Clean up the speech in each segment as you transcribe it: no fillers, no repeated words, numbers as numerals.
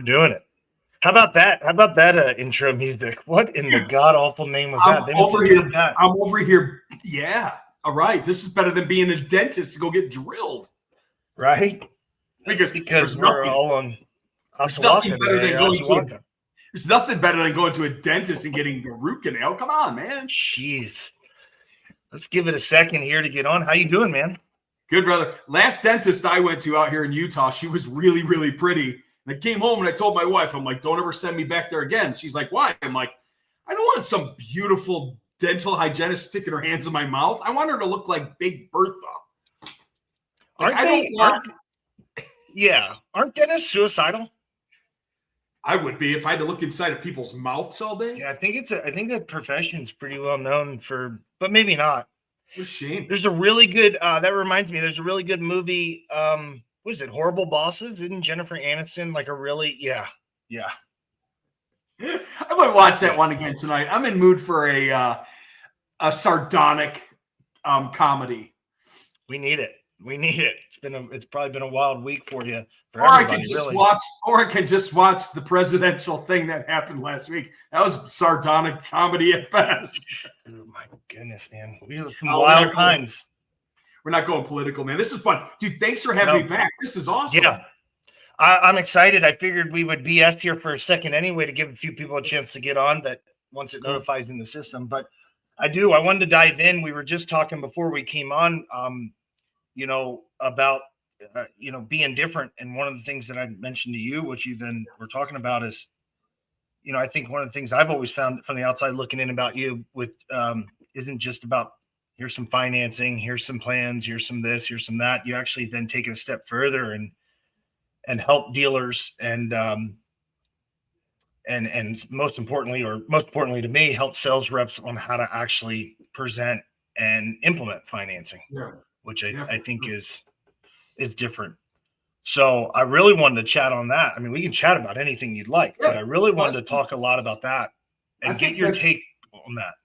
doing it. How about that? How about that intro music? What in the god awful name was that? I'm over here. Yeah. All right. This is better than being a dentist to go get drilled. Right? Because we're all on there's nothing better than there's nothing better than going to a dentist and getting a root canal. Come on, man. Jeez. Let's give it a second here to get on. How you doing, man? Good, brother. Last dentist I went to out here in Utah, she was really, really pretty. And I came home and I told my wife, I'm like, don't ever send me back there again. She's like, why? I'm like, I don't want some beautiful dental hygienist sticking her hands in my mouth. I want her to look like Big Bertha. Aren't dentists suicidal? I would be if I had to look inside of people's mouths all day. Yeah, I think that profession's pretty well known for, but maybe not. What a shame. There's a really good, that reminds me, there's a really good movie, what is it, Horrible Bosses? Isn't Jennifer Aniston like a really, yeah. I might watch that one again tonight. I'm in mood for a sardonic comedy. We need it. It's probably been a wild week for you. I can just watch the presidential thing that happened last week. That was sardonic comedy at best. Oh my goodness, man. We have some wild times. We're not going political, man. This is fun. Dude, thanks for having me back. This is awesome. Yeah. I'm excited. I figured we would BS here for a second anyway to give a few people a chance to get on that once it notifies in the system. But I wanted to dive in. We were just talking before we came on, about, being different. And one of the things that I mentioned to you, which you then were talking about is, I think one of the things I've always found from the outside looking in about you with isn't just about here's some financing, here's some plans, here's some this, here's some that. You actually then take it a step further and help dealers and most importantly to me, help sales reps on how to actually present and implement financing, which I think is different. So I really wanted to chat on that. I mean, we can chat about anything you'd like, but I really wanted to talk a lot about that and get your take on that.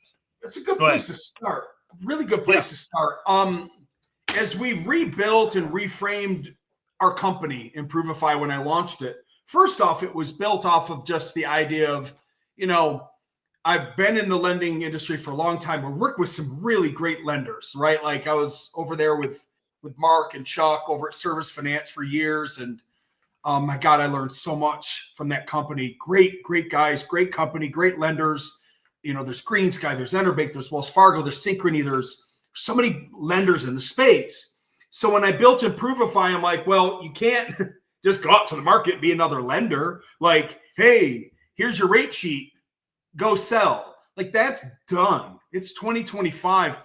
That's a good place to start. Really good place to start. As we rebuilt and reframed our company, Imrpovifi, when I launched it, first off, it was built off of just the idea of, I've been in the lending industry for a long time. I work with some really great lenders, right? Like I was over there with Mark and Chuck over at Service Finance for years. And my God, I learned so much from that company. Great guys, great company, great lenders. There's Green Sky, there's Interbank, there's Wells Fargo, there's Synchrony, there's so many lenders in the space. So when I built Imrpovifi, I'm like, well, you can't just go out to the market and be another lender. Like, hey, here's your rate sheet, go sell. Like that's done. It's 2025.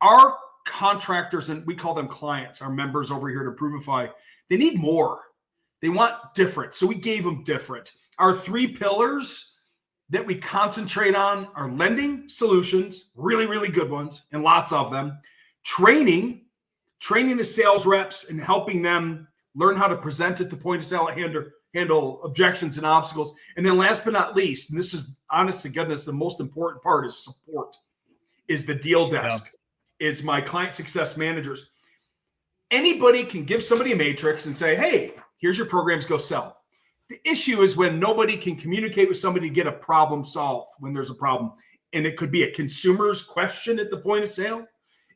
Our contractors, and we call them clients, our members over here at Imrpovifi, they need more. They want different. So we gave them different. Our 3 pillars that we concentrate on are lending solutions, really, really good ones, and lots of them. Training the sales reps and helping them learn how to present at the point of sale, handle objections and obstacles. And then last but not least, and this is honest to goodness, the most important part is support, is the deal desk, is my client success managers. Anybody can give somebody a matrix and say, hey, here's your programs, go sell. The issue is when nobody can communicate with somebody to get a problem solved when there's a problem. And it could be a consumer's question at the point of sale.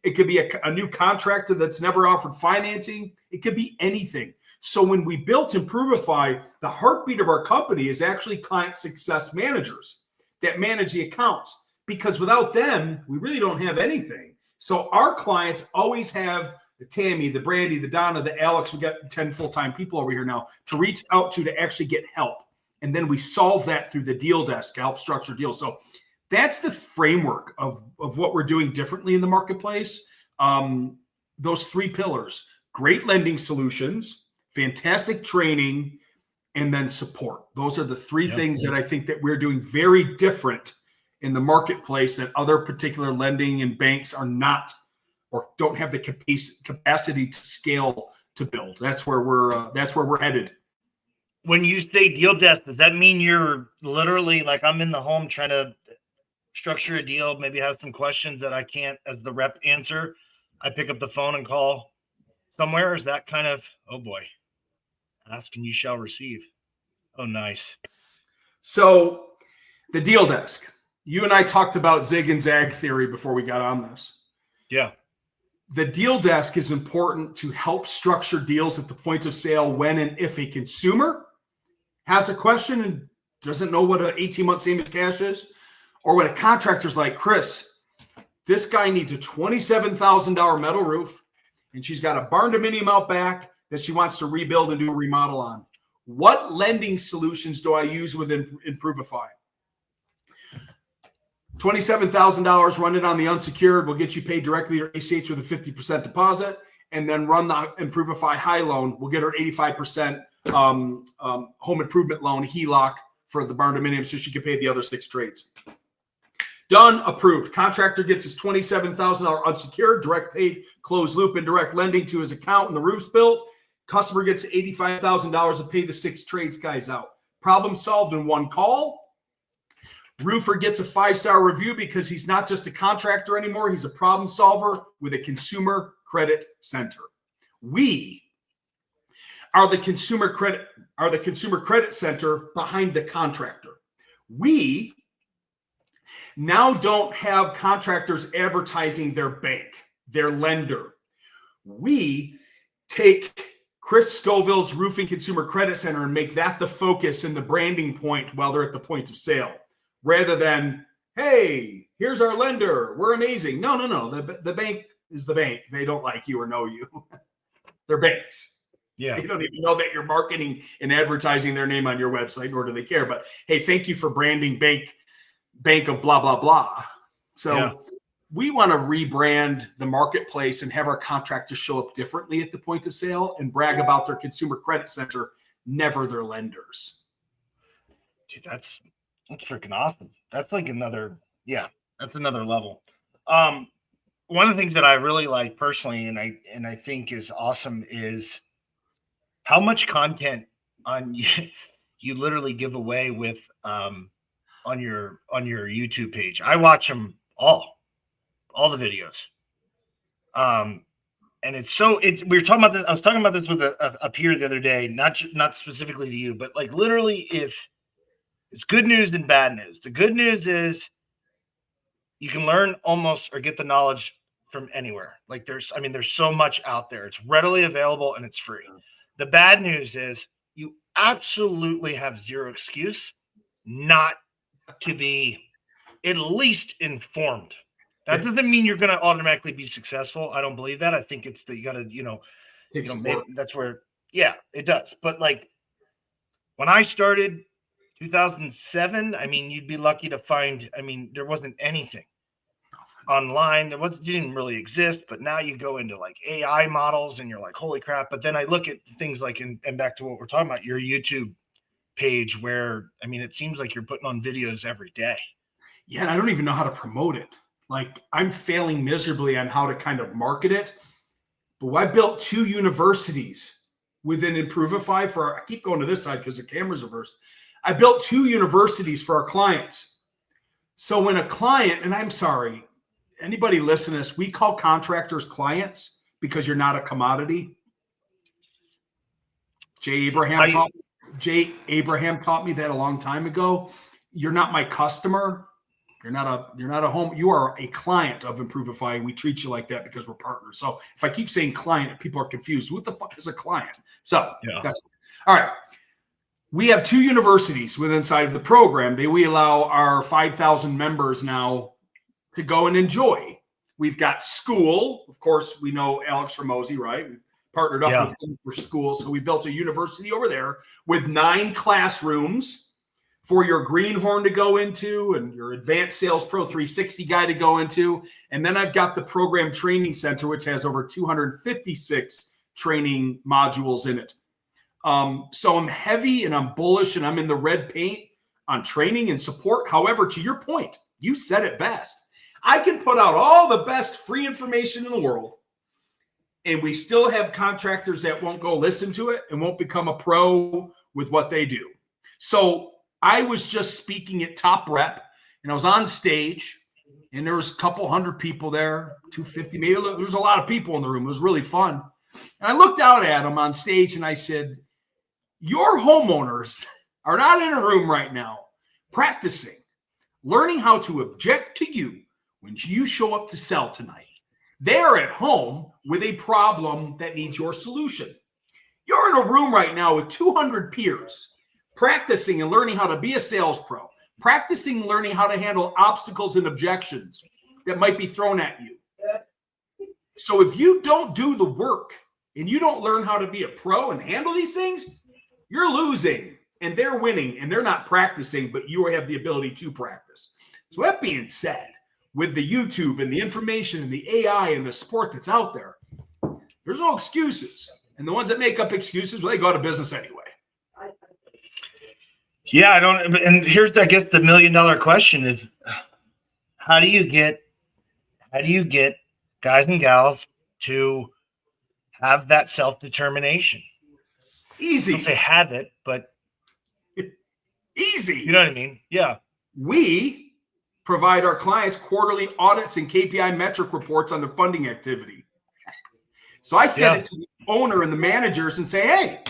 It could be a new contractor that's never offered financing. It could be anything. So when we built Imrpovifi, the heartbeat of our company is actually client success managers that manage the accounts. Because without them, we really don't have anything. So our clients always have the Tammy, the Brandy, the Donna, the Alex. We got 10 full-time people over here now to reach out to actually get help. And then we solve that through the deal desk to help structure deals. So that's the framework of what we're doing differently in the marketplace. Those 3 pillars: great lending solutions, fantastic training, and then support. Those are the 3 things that I think that we're doing very different in the marketplace that other particular lending and banks are not or don't have the capacity to scale to build. That's where we're headed. When you say deal desk, does that mean you're literally like, I'm in the home trying to structure a deal, maybe have some questions that I can't as the rep answer? I pick up the phone and call somewhere. Is that kind of, oh boy, ask and you shall receive? Oh, nice. So the deal desk. You and I talked about zig and zag theory before we got on this. Yeah. The deal desk is important to help structure deals at the point of sale when and if a consumer has a question and doesn't know what an 18-month same as cash is, or when a contractor's like, Chris, this guy needs a $27,000 metal roof, and she's got a barn dominium out back that she wants to rebuild and do a remodel on. What lending solutions do I use within Imrpovifi? $27,000, run it on the unsecured. We'll get you paid directly to ACH with a 50% deposit, and then run the Imrpovifi high loan. We'll get her 85% home improvement loan, HELOC, for the barn dominium so she can pay the other 6 trades. Done, approved. Contractor gets his $27,000 unsecured, direct paid, closed loop, and direct lending to his account, and the roof's built. Customer gets $85,000 to pay the 6 trades guys out. Problem solved in one call. Roofer gets a 5-star review because he's not just a contractor anymore. He's a problem solver with a consumer credit center. We are the consumer credit center behind the contractor. We now don't have contractors advertising their bank, their lender. We take Chris Scoville's Roofing Consumer Credit Center and make that the focus and the branding point while they're at the point of sale, rather than, hey, here's our lender, we're amazing. No. The bank is the bank. They don't like you or know you. They're banks. Yeah. They don't even know that you're marketing and advertising their name on your website, nor do they care. But hey, thank you for branding bank of blah, blah, blah. So we want to rebrand the marketplace and have our contractors show up differently at the point of sale and brag about their consumer credit center, never their lenders. Dude, that's freaking awesome. That's like that's another level. One of the things that I really like personally, and I think is awesome, is how much content on you literally give away with on your YouTube page. I watch them all the videos. And we were talking about this. I was talking about this with a peer the other day, not specifically to you, but like literally, if it's good news and bad news. The good news is you can learn almost or get the knowledge from anywhere. Like there's so much out there. It's readily available and it's free. The bad news is you absolutely have zero excuse not to be at least informed. That doesn't mean you're going to automatically be successful. I don't believe that. I think it's that you got to, maybe that's where, it does. But like when I started 2007, you'd be lucky to find, there wasn't anything online. Didn't really exist, but now you go into like AI models and you're like, holy crap. But then I look at things like, and back to what we're talking about, your YouTube page where, it seems like you're putting on videos every day. Yeah. And I don't even know how to promote it. Like I'm failing miserably on how to kind of market it, but I built 2 universities within Imrpovifi I keep going to this side because the camera's reversed. I built 2 universities for our clients. So when a client, and I'm sorry, anybody listen to this, we call contractors clients because you're not a commodity. Jay Abraham taught me that a long time ago. You're not my customer. You're not a home. You are a client of Imrpovifi, and we treat you like that because we're partners. So if I keep saying client, people are confused. What the fuck is a client? So that's all right. We have 2 universities within inside of the program. We allow our 5,000 members now to go and enjoy. We've got school. Of course, we know Alex Ramosi, right? We partnered up with him for school. So we built a university over there with 9 classrooms for your greenhorn to go into and your advanced sales pro 360 guy to go into. And then I've got the program training center, which has over 256 training modules in it. So I'm heavy and I'm bullish and I'm in the red paint on training and support. However, to your point, you said it best. I can put out all the best free information in the world, and we still have contractors that won't go listen to it and won't become a pro with what they do. So I was just speaking at Top Rep, and I was on stage, and there was a couple hundred people there, 250, maybe. There was a lot of people in the room. It was really fun. And I looked out at them on stage, and I said, your homeowners are not in a room right now practicing, learning how to object to you when you show up to sell tonight. They are at home with a problem that needs your solution. You're in a room right now with 200 peers practicing and learning how to be a sales pro, practicing and learning how to handle obstacles and objections that might be thrown at you. So if you don't do the work and you don't learn how to be a pro and handle these things, you're losing and they're winning and they're not practicing, but you have the ability to practice. So that being said, with the YouTube and the information and the AI and the support that's out there, there's no excuses. And the ones that make up excuses, well, they go out of business anyway. Yeah, I don't. And here's, I guess, the $1 million question is, how do you get guys and gals to have that self-determination? Easy. I don't say have it, but easy. You know what I mean? Yeah. We provide our clients quarterly audits and KPI metric reports on their funding activity. So I send it to the owner and the managers and say, hey,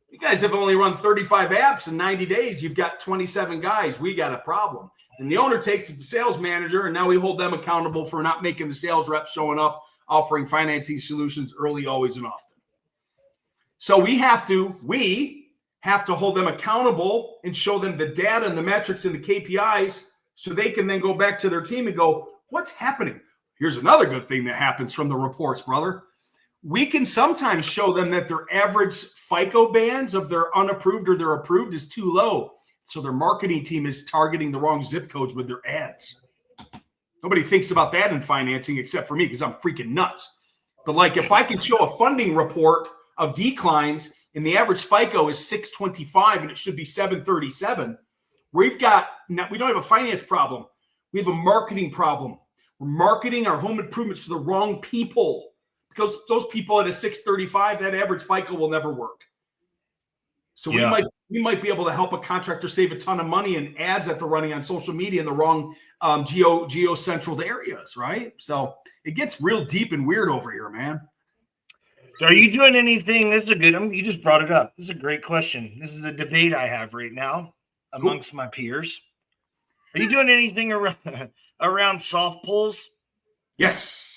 you guys have only run 35 apps in 90 days. You've got 27 guys. We got a problem. And the owner takes it to sales manager, and now we hold them accountable for not making the sales reps showing up, offering financing solutions early, always, and often. So we have to hold them accountable and show them the data and the metrics and the KPIs so they can then go back to their team and go, what's happening? Here's another good thing that happens from the reports, brother. We can sometimes show them that their average FICO bands of their unapproved or their approved is too low. So their marketing team is targeting the wrong zip codes with their ads. Nobody thinks about that in financing except for me because I'm freaking nuts. But like if I can show a funding report of declines and the average FICO is 625 and it should be 737, we don't have a finance problem. We have a marketing problem. We're marketing our home improvements to the wrong people because those people at a 635, that average FICO will never work. So we might be able to help a contractor save a ton of money in ads that they're running on social media in the wrong geo-central areas, right? So it gets real deep and weird over here, man. Are you doing anything? This is a good. You just brought it up. This is a great question. This is the debate I have right now amongst my peers. Are you doing anything around soft pulls? Yes.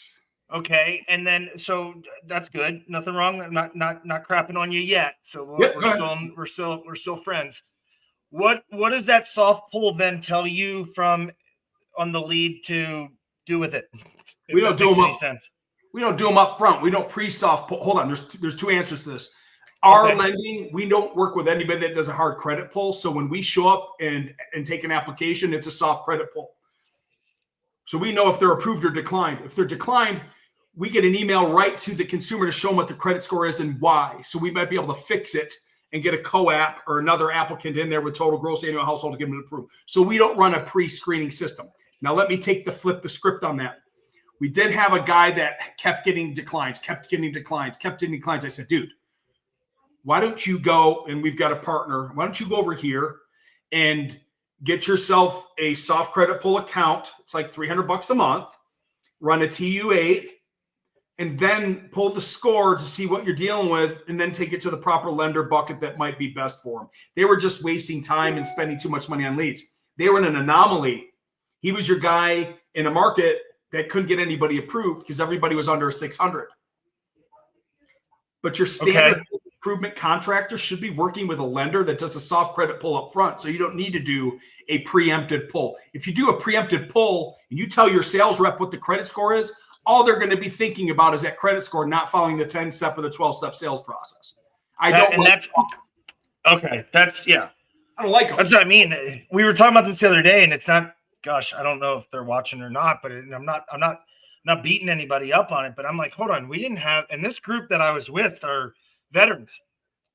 Okay, and then so that's good. Nothing wrong. I'm not crapping on you yet. So we're still friends. What does that soft pull then tell you from on the lead to do with it? We don't do them up. We don't do them up front. We don't pre-soft pull. Hold on. There's two answers to this. Our lending, we don't work with anybody that does a hard credit pull. So when we show up and take an application, it's a soft credit pull. So we know if they're approved or declined. If they're declined, we get an email right to the consumer to show them what the credit score is and why. So we might be able to fix it and get a co-app or another applicant in there with total gross annual household to get them approved. So we don't run a pre-screening system. Now let me flip the script on that. We did have a guy that kept getting declines. I said, dude, why don't you go, and we've got a partner, why don't you go over here and get yourself a soft credit pull account. It's like $300 a month, run a TU8, and then pull the score to see what you're dealing with, and then take it to the proper lender bucket that might be best for them. They were just wasting time and spending too much money on leads. They were in an anomaly. He was your guy in a market that couldn't get anybody approved because everybody was under a 600. But your standard improvement contractor should be working with a lender that does a soft credit pull up front. So you don't need to do a preemptive pull. If you do a preemptive pull and you tell your sales rep what the credit score is, all they're going to be thinking about is that credit score, not following the 10-step or the 12-step sales process. I don't like them. That's what I mean. We were talking about this the other day, and it's not, gosh, I don't know if they're watching or not, but I'm not beating anybody up on it, but I'm like, hold on, we didn't have, and this group that I was with are veterans,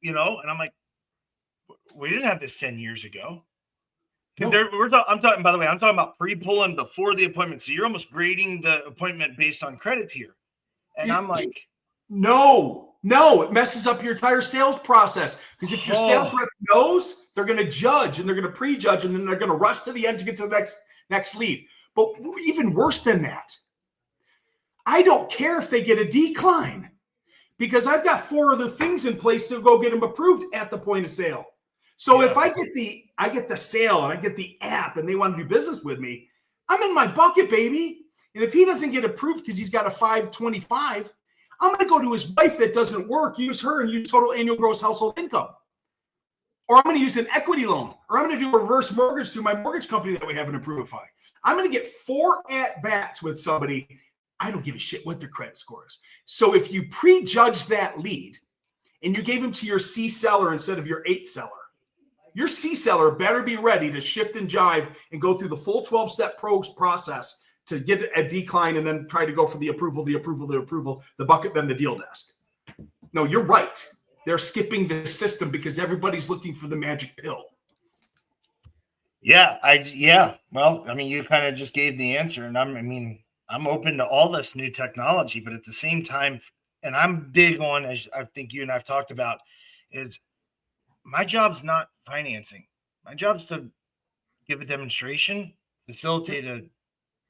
and I'm like, we didn't have this 10 years ago. No. I'm talking about pre-pulling before the appointment. So you're almost grading the appointment based on credits here. And I'm like, no, it messes up your entire sales process. Because if your sales rep knows, they're going to judge and they're going to prejudge, and then they're going to rush to the end to get to the next lead. But even worse than that, I don't care if they get a decline, because I've got 4 other things in place to go get them approved at the point of sale. So if I get the sale and I get the app and they want to do business with me, I'm in my bucket, baby. And if he doesn't get approved because he's got a 525, I'm going to go to his wife that doesn't work, use her and use total annual gross household income. Or I'm going to use an equity loan, or I'm going to do a reverse mortgage through my mortgage company that we have in Imrpovifi. I'm going to get 4 at-bats with somebody. I don't give a shit what their credit score is. So if you prejudge that lead and you gave them to your C seller instead of your 8 seller, your C seller better be ready to shift and jive and go through the full 12-step process to get a decline and then try to go for the approval, the bucket, then the deal desk. No, you're right. They're skipping the system because everybody's looking for the magic pill. Yeah. Well, I mean, you kind of just gave the answer, and I'm open to all this new technology, but at the same time, and I'm big on, as I think you and I've talked about, is my job's not financing. My job's to give a demonstration, facilitate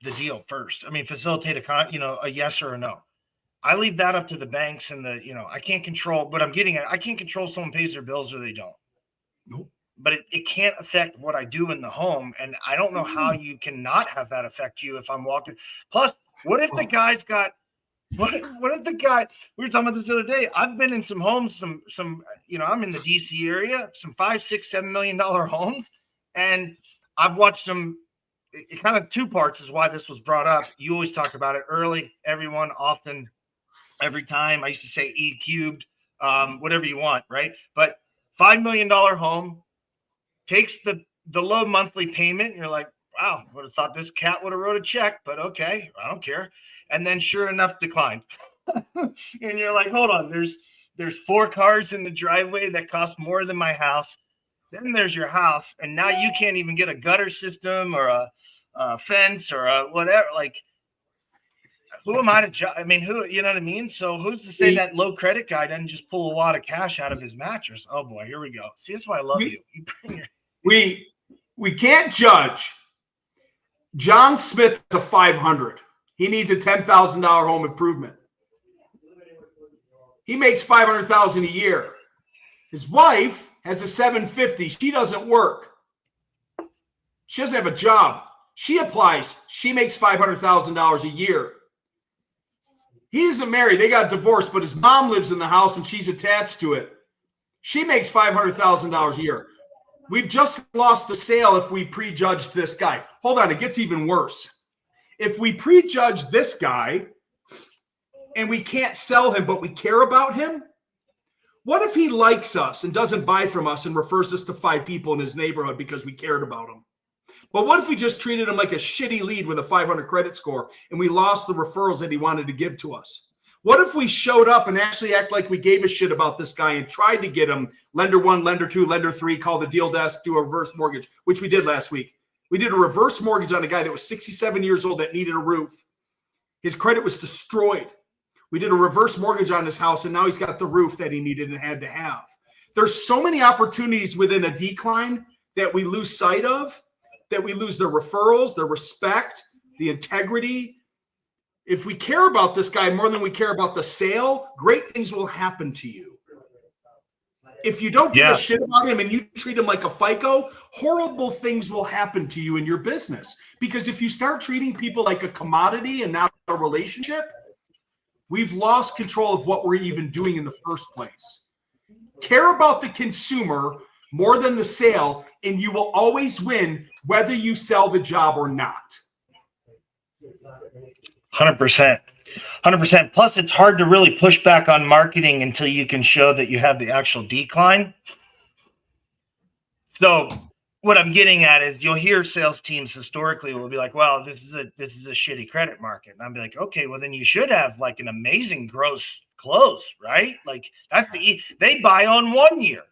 the deal first. I mean, facilitate a yes or a no. I leave that up to the banks and I can't control what I'm getting at. I can't control someone pays their bills or they don't. Nope. But it can't affect what I do in the home. And I don't know how you cannot have that affect you if I'm walking. Plus, what if the guy's got, what if the guy, we were talking about this the other day. I've been in some homes, I'm in the DC area, some $5, $6, $7 million homes. And I've watched them. It kind of 2 parts is why this was brought up. You always talk about it early, everyone, often, every time. I used to say E cubed, whatever you want, right? But $5 million home takes the low monthly payment. And you're like, wow, would have thought this cat would have wrote a check, but okay, I don't care. And then sure enough, declined. And you're like, hold on, there's 4 cars in the driveway that cost more than my house. Then there's your house, and now you can't even get a gutter system or a fence or a whatever. Like, who am I to judge? I mean, you know what I mean? So who's to say that low credit guy doesn't just pull a wad of cash out of his mattress? Oh boy, here we go. See, that's why I love you. We can't judge. John Smith is a 500. He needs a $10,000 home improvement. He makes $500,000 a year. His wife has a 750. She doesn't work. She doesn't have a job. She applies. She makes $500,000 a year. He isn't married. They got divorced, but his mom lives in the house and she's attached to it. She makes $500,000 a year. We've just lost the sale if we prejudged this guy. Hold on, it gets even worse. If we prejudge this guy and we can't sell him, but we care about him, what if he likes us and doesn't buy from us and refers us to 5 people in his neighborhood because we cared about him? But what if we just treated him like a shitty lead with a 500 credit score and we lost the referrals that he wanted to give to us? What if we showed up and actually act like we gave a shit about this guy and tried to get him lender 1, lender 2, lender 3, call the deal desk, do a reverse mortgage, which we did last week. We did a reverse mortgage on a guy that was 67 years old that needed a roof. His credit was destroyed. We did a reverse mortgage on his house, and now he's got the roof that he needed and had to have. There's so many opportunities within a decline that we lose sight of, that we lose the referrals, the respect, the integrity. If we care about this guy more than we care about the sale, great things will happen to you. If you don't give a shit about him and you treat him like a FICO, horrible things will happen to you in your business. Because if you start treating people like a commodity and not a relationship, we've lost control of what we're even doing in the first place. Care about the consumer more than the sale, and you will always win whether you sell the job or not. 100%. 100%. Plus, it's hard to really push back on marketing until you can show that you have the actual decline. So what I'm getting at is you'll hear sales teams historically will be like, well, this is a shitty credit market. And I'll be like, okay, well, then you should have like an amazing gross close, right? Like they buy on 1 year.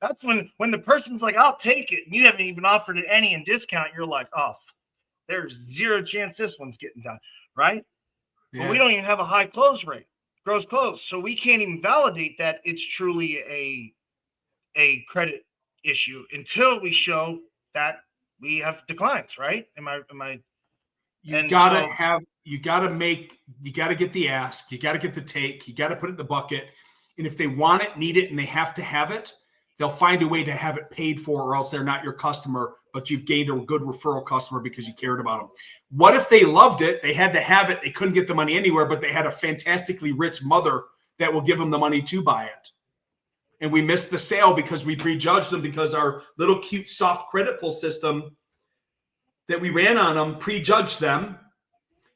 That's when the person's like, I'll take it. And you haven't even offered it any in discount. You're like, oh, there's 0 chance this one's getting done, right? Yeah. But we don't even have a high close rate, gross close. So we can't even validate that it's truly a credit issue until we show that we have declines, right? You gotta get the ask, you gotta get the take, you gotta put it in the bucket. And if they want it, need it, and they have to have it, they'll find a way to have it paid for, or else they're not your customer, but you've gained a good referral customer because you cared about them. What if they loved it? They had to have it. They couldn't get the money anywhere, but they had a fantastically rich mother that will give them the money to buy it. And we missed the sale because we prejudged them, because our little cute soft credit pull system that we ran on them prejudged them.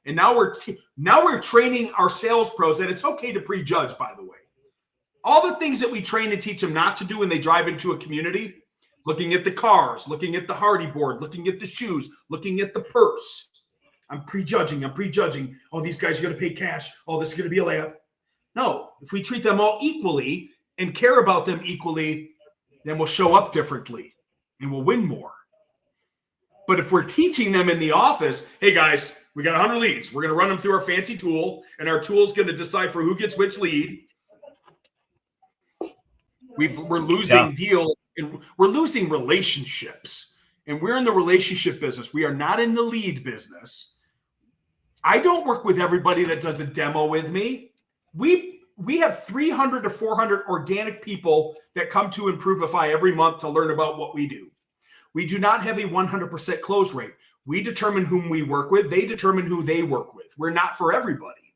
And now we're training our sales pros that it's okay to prejudge, by the way. All the things that we train and teach them not to do when they drive into a community, looking at the cars, looking at the hardy board, looking at the shoes, looking at the purse. I'm prejudging. Oh, these guys are going to pay cash. Oh, this is going to be a layup. No, if we treat them all equally and care about them equally, then we'll show up differently and we'll win more. But if we're teaching them in the office, hey guys, we got 100 leads. We're going to run them through our fancy tool, and our tool is going to decipher who gets which lead. We're losing deals, and we're losing relationships. And we're in the relationship business. We are not in the lead business. I don't work with everybody that does a demo with me. We have 300 to 400 organic people that come to Imrpovifi every month to learn about what we do. We do not have a 100% close rate. We determine whom we work with. They determine who they work with. We're not for everybody,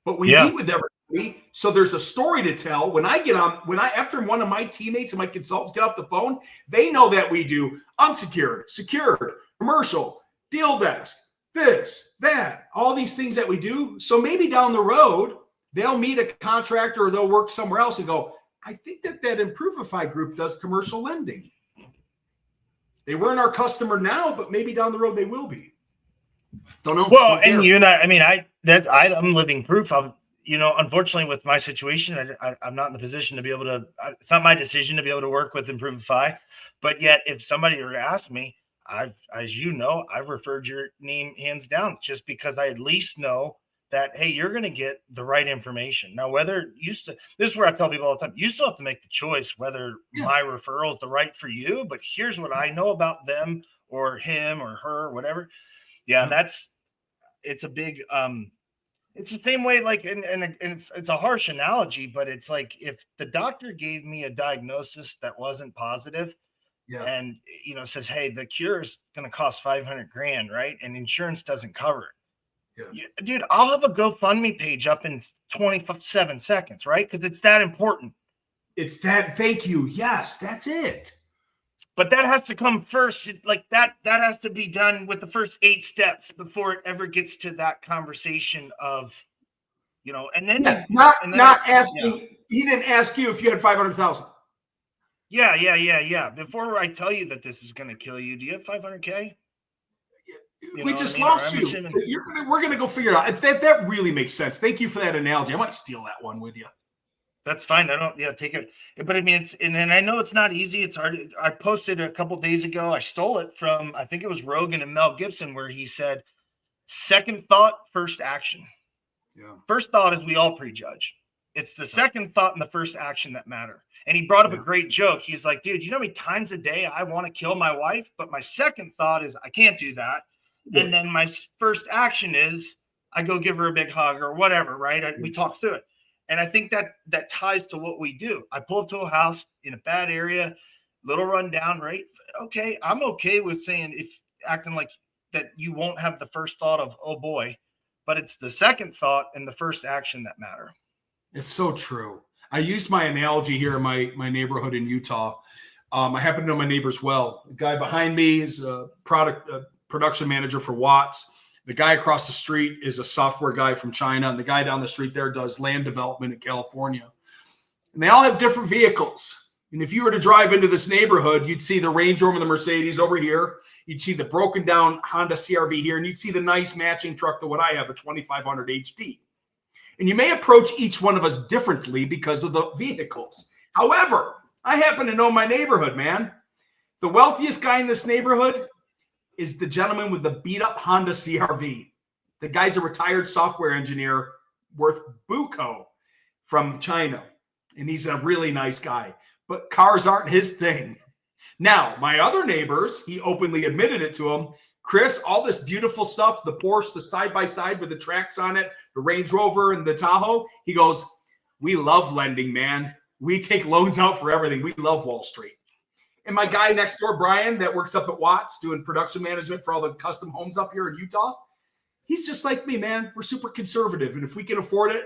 but we meet with everybody. So there's a story to tell. After one of my teammates and my consultants get off the phone, they know that we do unsecured, secured, commercial, deal desk, this, that, all these things that we do. So maybe down the road, they'll meet a contractor or they'll work somewhere else and go, I think that Imrpovifi group does commercial lending. They weren't our customer now, but maybe down the road they will be. Don't know. Well, and you and I'm living proof of, unfortunately with my situation, I'm not in the position to be able to, it's not my decision to be able to work with Imrpovifi, but yet if somebody were to ask me, I've referred your name hands down, just because I at least know that, hey, you're going to get the right information. Now, this is where I tell people all the time, you still have to make the choice whether my referral is the right for you, but here's what I know about them or him or her, whatever. Yeah, it's a big, it's the same way, like, and it's a harsh analogy, but it's like if the doctor gave me a diagnosis that wasn't positive and, says, hey, the cure is going to cost $500,000, right? And insurance doesn't cover it. Yeah. Dude, I'll have a GoFundMe page up in 27 seconds, right? Because it's that important. It's that. Thank you. Yes, that's it. But that has to come first. Like that has to be done with the first 8 steps before it ever gets to that conversation of, and then not asking. He didn't ask you if you had 500,000. Yeah. Before I tell you that this is going to kill you, do you have 500K? We just lost you. We're going to go figure it out. That really makes sense. Thank you for that analogy. I might steal that one with you. That's fine. I don't, take it. But I mean, and I know it's not easy. It's hard. I posted a couple days ago. I stole it from, I think it was Rogan and Mel Gibson, where he said, second thought, first action. Yeah. First thought is we all prejudge. It's the second thought and the first action that matter. And he brought up a great joke. He's like, dude, you know how many times a day I want to kill my wife, but my second thought is I can't do that. And then my first action is I go give her a big hug or whatever, right? We talk through it. And I think that ties to what we do. I pull up to a house in a bad area, little rundown, right? Okay, I'm okay with saying acting like that you won't have the first thought of, oh boy, but it's the second thought and the first action that matter. It's so true. I use my analogy here in my neighborhood in Utah. I happen to know my neighbors well. The guy behind me is a production manager for Watts. The guy across the street is a software guy from China, and the guy down the street there does land development in California. And they all have different vehicles. And if you were to drive into this neighborhood, you'd see the Range Rover and the Mercedes over here. You'd see the broken down Honda CR-V here, and you'd see the nice matching truck to what I have, a 2500 HD. And you may approach each one of us differently because of the vehicles. However, I happen to know my neighborhood, man. The wealthiest guy in this neighborhood is the gentleman with the beat-up Honda CR-V. The guy's a retired software engineer worth buco from China, and he's a really nice guy. But cars aren't his thing. Now, my other neighbors, he openly admitted it to him, Chris, all this beautiful stuff, the Porsche, the side-by-side with the tracks on it, the Range Rover and the Tahoe, he goes, we love lending, man. We take loans out for everything. We love Wall Street. And my guy next door, Brian, that works up at Watts doing production management for all the custom homes up here in Utah, he's just like me, man. We're super conservative. And if we can afford it,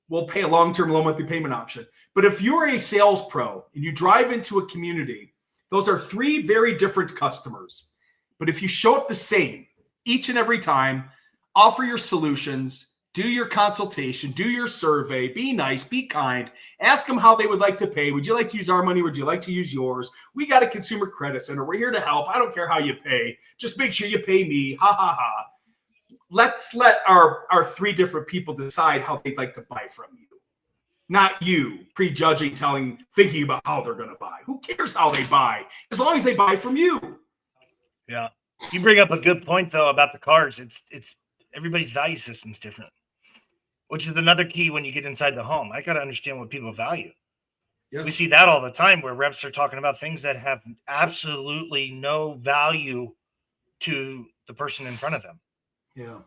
we'll pay a long-term low monthly payment option. But if you're a sales pro and you drive into a community, those are three very different customers. But if you show up the same each and every time, offer your solutions, do your consultation, do your survey, be nice, be kind, ask them how they would like to pay. Would you like to use our money? Would you like to use yours? We got a consumer credit center. We're here to help. I don't care how you pay. Just make sure you pay me. Ha, ha, ha. Let's let our three different people decide how they'd like to buy from you. Not you prejudging, thinking about how they're going to buy. Who cares how they buy? As long as they buy from you. Yeah. You bring up a good point, though, about the cars. It's everybody's value system is different, which is another key when you get inside the home. I got to understand what people value. Yeah. We see that all the time where reps are talking about things that have absolutely no value to the person in front of them. Yeah.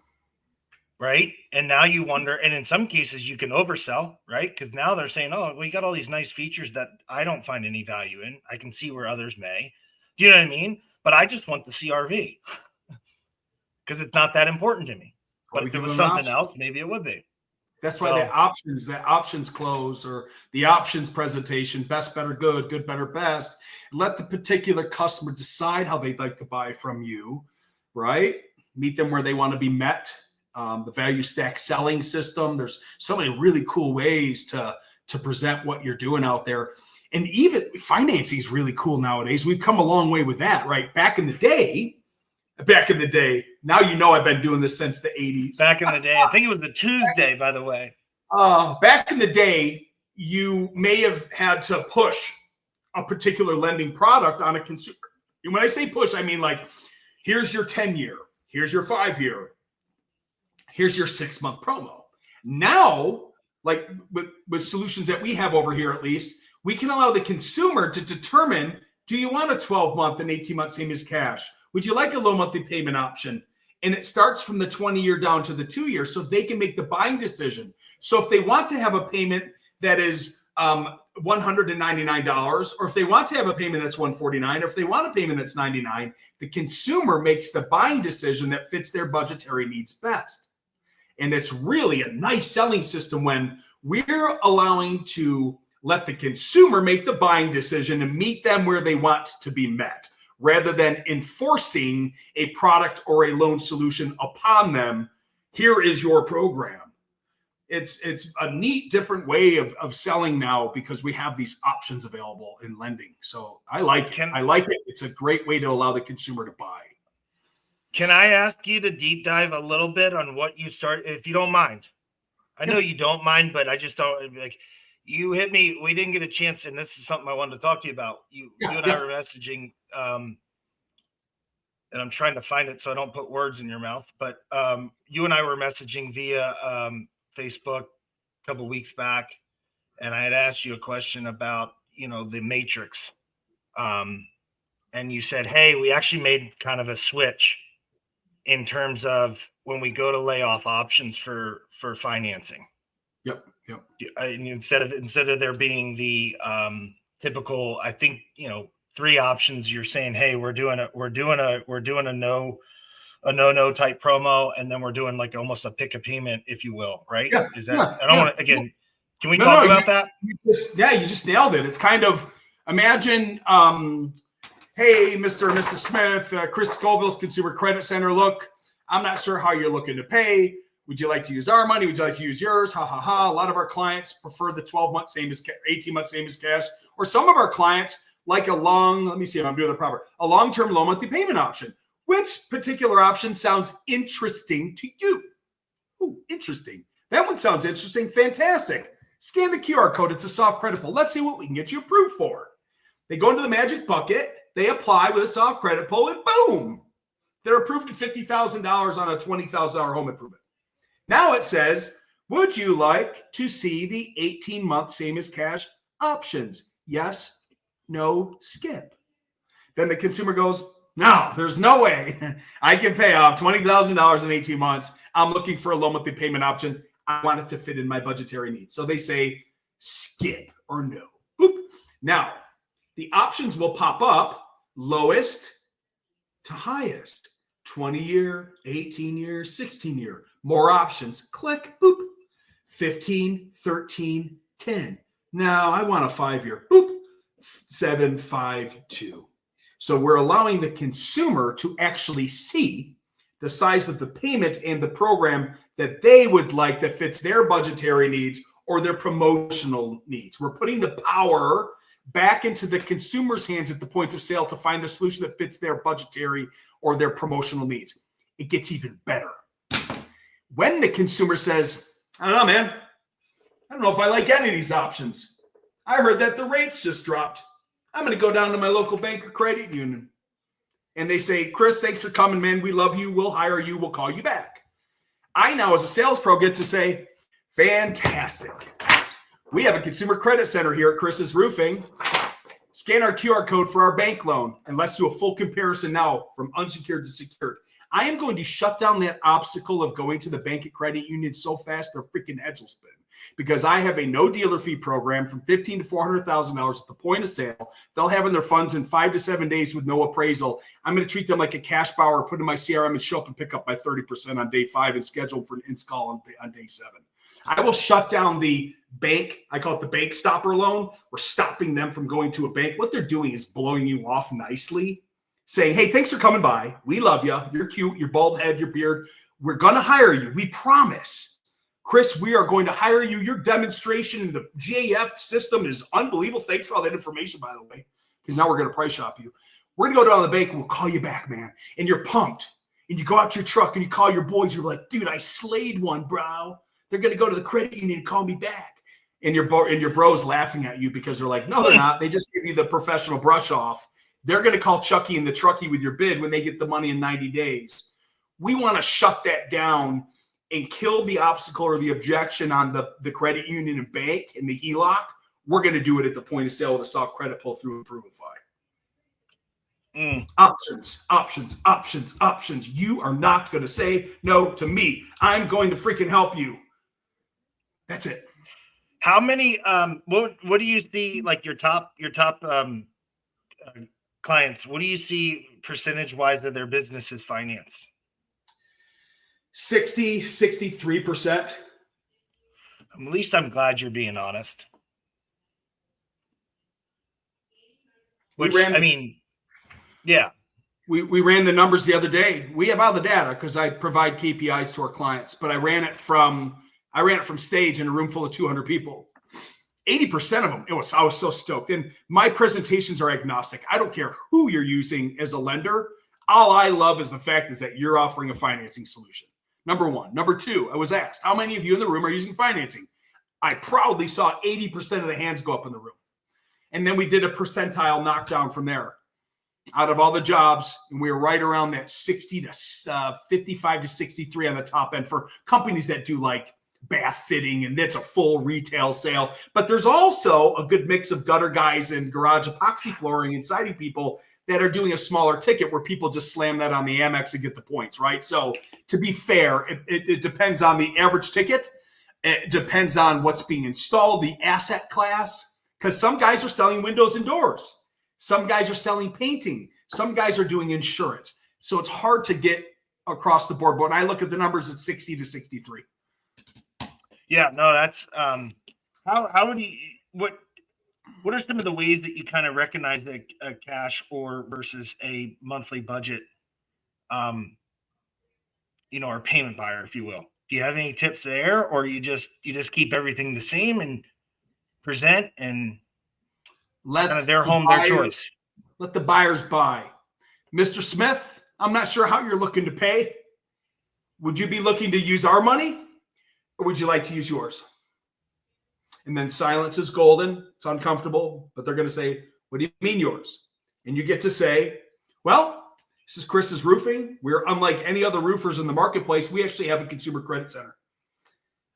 Right. And now you wonder, and in some cases you can oversell, right? Because now they're saying, oh, we got all these nice features that I don't find any value in. I can see where others may. Do you know what I mean? But I just want the CRV because it's not that important to me. But if there was something else, maybe it would be. That's why the options close or the options presentation, best, better, good, good, better, best. Let the particular customer decide how they'd like to buy from you, right? Meet them where they want to be met. The value stack selling system. There's so many really cool ways to present what you're doing out there. And even financing is really cool nowadays. We've come a long way with that, right? Back in the day, now you know I've been doing this since the 80s. Back in the day, I think it was the Tuesday, by the way. Back in the day, you may have had to push a particular lending product on a consumer. And when I say push, I mean like, here's your 10-year, here's your 5-year, here's your 6-month promo. Now, like with solutions that we have over here, at least, we can allow the consumer to determine, do you want a 12-month and 18-month same as cash? Would you like a low monthly payment option? And it starts from the 20-year down to the 2-year so they can make the buying decision. So if they want to have a payment that is $199, or if they want to have a payment that's $149, or if they want a payment that's $99, the consumer makes the buying decision that fits their budgetary needs best. And it's really a nice selling system when we're allowing to let the consumer make the buying decision and meet them where they want to be met, rather than enforcing a product or a loan solution upon them. Here is your program. It's a neat, different way of selling now because we have these options available in lending. So I like it. It's a great way to allow the consumer to buy. Can I ask you to deep dive a little bit on what you started, if you don't mind? I know you don't mind, but I just don't like. You hit me. We didn't get a chance, and this is something I wanted to talk to you about. You and I were messaging, and I'm trying to find it so I don't put words in your mouth. But you and I were messaging via Facebook a couple of weeks back, and I had asked you a question about the matrix, and you said, "Hey, we actually made kind of a switch in terms of when we go to lay off options for financing." Yep. And instead of there being the typical, I think 3 options, you're saying, hey, we're doing a no type promo, and then we're doing like almost a pick a payment, if you will, right? Yeah, is that? I don't want to again. Can we talk about that? You just nailed it. It's kind of imagine, hey, Mr. and Mrs. Smith, Chris Scoville's Consumer Credit Center. Look, I'm not sure how you're looking to pay. Would you like to use our money? Would you like to use yours? Ha, ha, ha. A lot of our clients prefer the 12-month same as 18-month same as cash. Or some of our clients like let me see if I'm doing it proper, a long-term low monthly payment option. Which particular option sounds interesting to you? Ooh, interesting. That one sounds interesting. Fantastic. Scan the QR code. It's a soft credit pull. Let's see what we can get you approved for. They go into the magic bucket. They apply with a soft credit pull, and boom, they're approved to $50,000 on a $20,000 home improvement. Now it says, would you like to see the 18-month same as cash options? Yes, no, skip. Then the consumer goes, no, there's no way I can pay off $20,000 in 18 months. I'm looking for a low monthly payment option. I want it to fit in my budgetary needs. So they say skip or no. Now, the options will pop up lowest to highest, 20-year, 18-year, 16-year, more options. Click, boop, 15, 13, 10. Now I want a 5-year, boop, 7, 5, 2. So we're allowing the consumer to actually see the size of the payment and the program that they would like that fits their budgetary needs or their promotional needs. We're putting the power back into the consumer's hands at the point of sale to find the solution that fits their budgetary or their promotional needs. It gets even better. When the consumer says, I don't know, man, I don't know if I like any of these options. I heard that the rates just dropped. I'm going to go down to my local bank or credit union. And they say, Chris, thanks for coming, man. We love you. We'll hire you. We'll call you back. I now, as a sales pro, get to say, fantastic. We have a consumer credit center here at Chris's Roofing. Scan our QR code for our bank loan, and let's do a full comparison now from unsecured to secured. I am going to shut down that obstacle of going to the bank and credit union so fast their freaking heads will spin, because I have a no dealer fee program from $15,000 to $400,000 at the point of sale. They'll have in their funds in 5 to 7 days with no appraisal. I'm going to treat them like a cash buyer, put in my CRM and show up and pick up my 30% on day 5 and schedule for an install on day 7. I will shut down the bank. I call it the bank stopper loan. We're stopping them from going to a bank. What they're doing is blowing you off nicely, saying, hey, thanks for coming by. We love you. You're cute. Your bald head, your beard. We're going to hire you. We promise. Chris, we are going to hire you. Your demonstration in the GAF system is unbelievable. Thanks for all that information, by the way, because now we're going to price shop you. We're going to go down to the bank and we'll call you back, man. And you're pumped. And you go out to your truck and you call your boys. You're like, dude, I slayed one, bro. They're going to go to the credit union and call me back. And your bro's laughing at you because they're like, no, they're not. They just give you the professional brush off. They're going to call Chucky and the truckie with your bid when they get the money in 90 days. We want to shut that down and kill the obstacle or the objection on the credit union and bank and the HELOC. We're going to do it at the point of sale with a soft credit pull through Imrpovifi. Options, options, options, options. You are not going to say no to me. I'm going to freaking help you. That's it. How many what do you see, like your top clients, what do you see percentage wise of their business is financed? 63%. At least I'm glad you're being honest. Which, yeah. We ran the numbers the other day. We have all the data because I provide KPIs to our clients, but I ran it from stage in a room full of 200 people. 80% of them, I was so stoked. And my presentations are agnostic. I don't care who you're using as a lender. All I love is the fact is that you're offering a financing solution. Number one. Number two, I was asked, how many of you in the room are using financing? I proudly saw 80% of the hands go up in the room. And then we did a percentile knockdown from there. Out of all the jobs, and we were right around that 60 to 55 to 63 on the top end for companies that do like bath fitting, and that's a full retail sale. But there's also a good mix of gutter guys and garage epoxy flooring and siding people that are doing a smaller ticket where people just slam that on the Amex and get the points, right? So to be fair, it depends on the average ticket. It depends on what's being installed, the asset class, because some guys are selling windows and doors. Some guys are selling painting. Some guys are doing insurance. So it's hard to get across the board. But when I look at the numbers, it's 60 to 63. Yeah, no, that's how would you what are some of the ways that you kind of recognize a cash or versus a monthly budget, or payment buyer, if you will? Do you have any tips there, or you just keep everything the same and present and let kind of their home, their choice? Let the buyers buy. Mr. Smith, I'm not sure how you're looking to pay. Would you be looking to use our money, or would you like to use yours? And then silence is golden. It's uncomfortable, but they're going to say, what do you mean yours? And you get to say, well, this is Chris's Roofing. We're unlike any other roofers in the marketplace. We actually have a consumer credit center.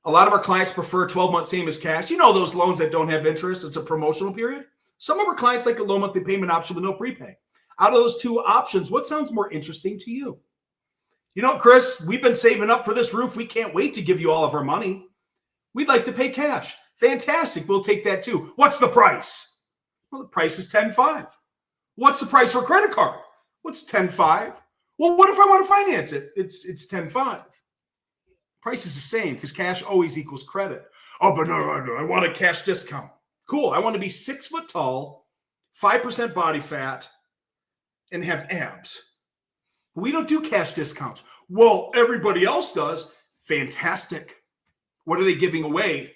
A lot of our clients prefer 12-month same as cash. You know those loans that don't have interest. It's a promotional period. Some of our clients like a low monthly payment option with no prepay. Out of those two options, what sounds more interesting to you? You know, Chris, we've been saving up for this roof. We can't wait to give you all of our money. We'd like to pay cash. Fantastic. We'll take that too. What's the price? Well, the price is 10.5. What's the price for a credit card? What's 10.5? Well, what if I want to finance it? It's 10.5. Price is the same because cash always equals credit. Oh, but no, I want a cash discount. Cool. I want to be 6 foot tall, 5% body fat, and have abs. We don't do cash discounts. Well, everybody else does. Fantastic. What are they giving away?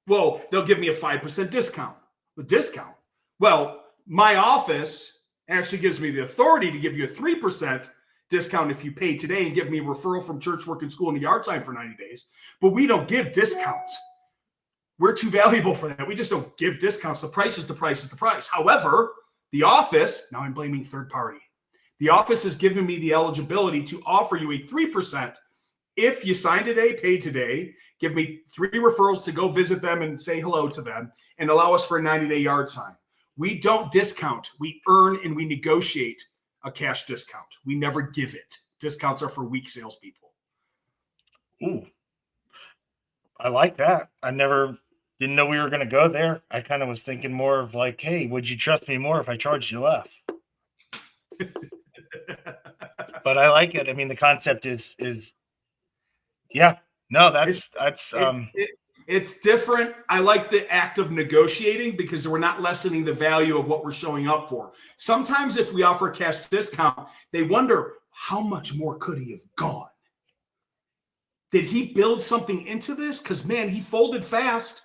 Well, they'll give me a 5% discount. A discount? Well, my office actually gives me the authority to give you a 3% discount if you pay today and give me a referral from church, work, and school and a yard sign for 90 days. But we don't give discounts. We're too valuable for that. We just don't give discounts. The price is the price is the price. However, the office, now I'm blaming third party. The office has given me the eligibility to offer you a 3% if you sign today, pay today, give me 3 referrals to go visit them and say hello to them, and allow us for a 90-day yard sign. We don't discount. We earn and we negotiate a cash discount. We never give it. Discounts are for weak salespeople. Ooh, I like that. I didn't know we were going to go there. I kind of was thinking more of like, hey, would you trust me more if I charged you less? But I like it. I mean, the concept is yeah, no, it's different. I like the act of negotiating because we're not lessening the value of what we're showing up for. Sometimes if we offer a cash discount, they wonder how much more could he have gone? Did he build something into this? Because man, he folded fast.